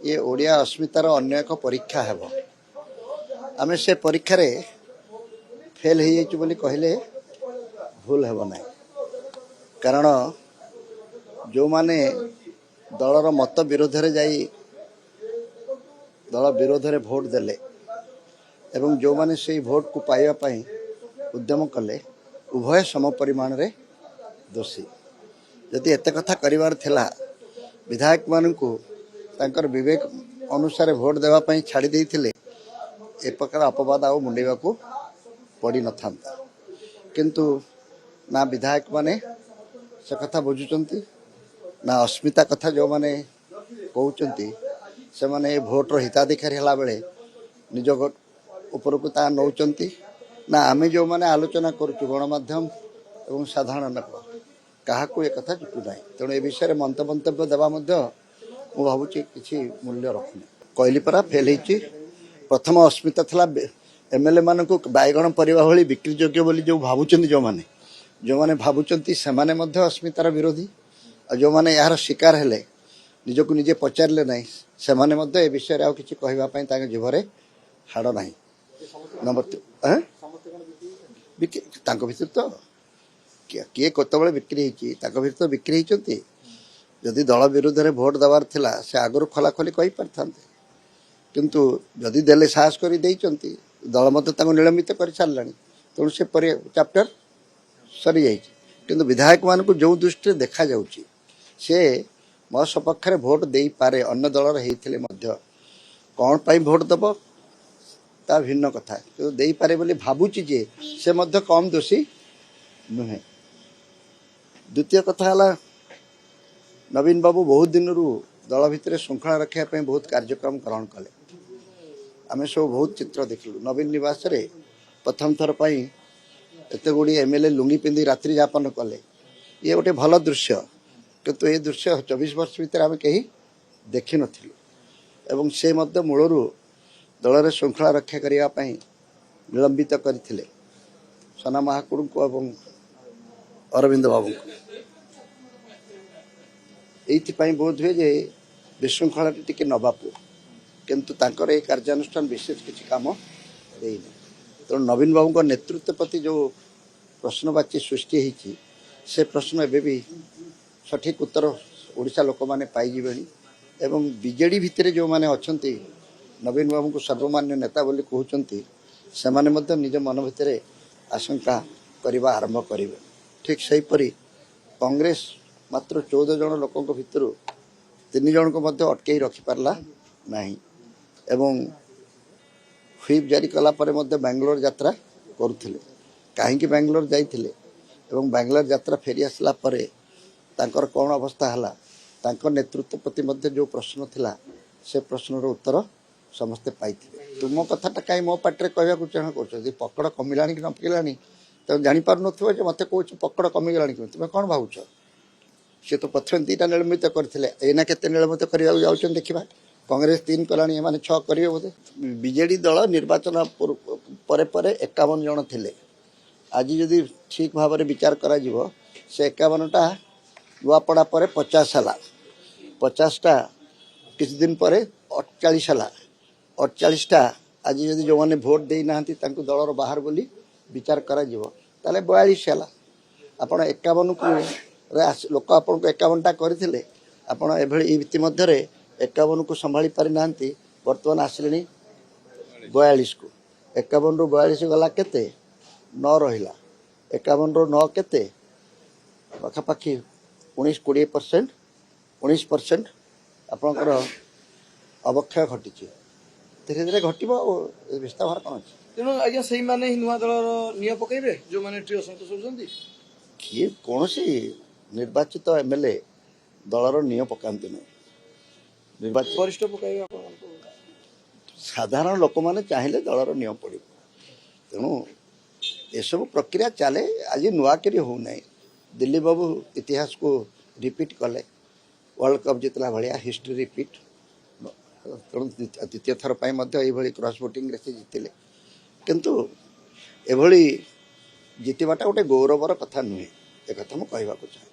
ये ओडिया अस्मितार अन्य एक परीक्षा हेब आमे से परीक्षा रे फेल हो जाइछु बोली कहले भूल हेब ना कारण जो माने दलर मत विरोध रे जाई दल विरोध रे भोट देले एवं जो माने से भोट को पाइबा पई उद्यम कले उभय सम परिमाण रे दोषी यदि एते कथा करिवार थिला विधायक मानकु तांकर विवेक अनुसार भोट देवा पई छाड़ी देइथिले ए प्रकार अपवाद आ मुंडेबा को पड़ी न थांता किंतु ना विधायक माने से कथा बुझुचंती ना अस्मिता कथा जो माने कहउचंती से माने भोट रो हिताधिकारी हला बेले निज ऊपर को ता नौचंती ना आमे जो माने आलोचना करूछु गणमाध्यम एवं साधारण लोक कहा को एक कथा जुटू ना तेणु ए विषय में मंतव्य देवा मु भावुची किसी मूल्य रखुनी कहली परा फेल होती प्रथम अस्मिता थिला एमएलए मान को बैगण परिवा भली बिक्री योग्य बोली जो भावुचंती जो माने भावुचंती से माने मध्य अस्मितार विरोधी और जो माने यार शिकार हेले निजको निजे पचारले नहीं से माने मध्य ए विषय आउ किछि कहबा पई ताके जीवरे हाड़ नहीं नंबर भर तो किए कतबले बिक्री भर बिक्री होती जदि दल विरुद्ध रे भोट देवार थिला से आगुरी खोलाखोली कहि पारथांते किंतु जदि देले साहस करि देइचंती दल मत ताको निलंबित कर सारलानी तेणु से चैप्टर सरी जाइए किंतु विधायक मान को जो दृष्टि देखा जाउची से मो सपक्ष रे भोट देई पारे अन्य दलर हेइथिले मध्य कौन पाई भोट दबो ता भिन्न कथा तो देई पारे बोली भाबुची जे से मध्य कम दोषी नुहे द्वितीय कथा हला नवीन बाबू बहुत दिन रु दल भितर श्रृंखला रखा बहुत कार्यक्रम ग्रहण कले आम सब बहुत चित्र देखलु नवीन निवास रे प्रथम थर पर एत गुड़ी एमएलए लुंगी पिंधि रात्रि यापन कले ये गोटे भल दृश्य किंतु ये दृश्य 24 वर्ष भीतर आम कहीं देखि नथिलु एवं से मध्य मूलरू दल श्रृंखला रक्षा करने निलंबित करथिले सना महाकुड़ को एवं अरविंद बाबू को ये बोध हुए जे विशृंखला टी नबापु किंतु तांकर ए कार्यानुष्ठान विशेष किसी काम देना तो नवीन बाबू का नेतृत्व प्रति जो प्रश्नवाची सृष्टि होती से प्रश्न एवं भी सठिक उत्तर ओडिशा लोक मैंने पाइबे एवं बीजेडी भितर जो मैंने अच्छा नवीन बाबू को सर्वमान्य नेता बोली कहते से माने निज मन भितर आशंका करने आरंभ करेंगे ठीक सेहीपरि कांग्रेस मात्र 14 जन लोकों भितर 3 जन को अटकई रखिपारला नहीं एवं व्हिप जारी कला परे बेंगलोर यात्रा करुले कहीं बेंगलोर जाइए एवं बेंगलोर यात्रा फेरी आसला परे तांकर कौन अवस्था है तांकर नेतृत्व प्रति जो प्रश्न थिला से प्रश्नर उत्तर समस्ते पाई तुम कथाटा कहीं मो पाटे कहवा चाह कर पकड़ कमिला कि न पकड़ानी तो जापार नो मत कौन पकड़ कमिगला कि तुम कौन भावुच सी तो प्रथम 2टा निलंबित करते एना के निलंबित करने जाऊँ देखा कांग्रेस 3 कलानी एम 6 करेंगे बोधे बीजेडी दल निर्वाचन पर 51 जन थे आज जदि ठीक भाव में विचार करा से 51टा नुआपड़ा पर 50 है 50टा किसी दिन पर 48 है 48टा आज जदि जो मैंने भोट देना दलर बाहर बोली विचार करा 42 है आप 51 को लोक आपको 51टा करते आपड़ एभली इतिमध्य 51 को संभाली पारि ना बर्तमान आसिले 42 को 51 रु 42 गला केते 9 रहिला 51 रु 9 केते पाखापाखि 19-20% 19% आपणकर अवक्षय घटी धीरे धीरे घट विस्तार कौन अच्छे तेणु आज्ञा से नुआ दल निय पकड़े जो मैंने असंतोष होती किए कौन निर्वाचित एमएलए दलर निय पकाती ना निर्वाचित वरिष्ठ पकड़े साधारण लोक मैंने चाहिए दलर नियम पड़ तेणु एसबू प्रक्रिया चले आज नुआकरी होना दिल्ली बाबू इतिहास को रिपीट कले वर्ल्ड कप जितला भाया हिस्ट्री रिपीट तेणु द्वितीय थर पर क्रॉस वोटिंग से जीतिले किंतु एभली जितवाटा गोटे गौरवर कथा नुहे एक कथा मुझे कहवाक चाहे।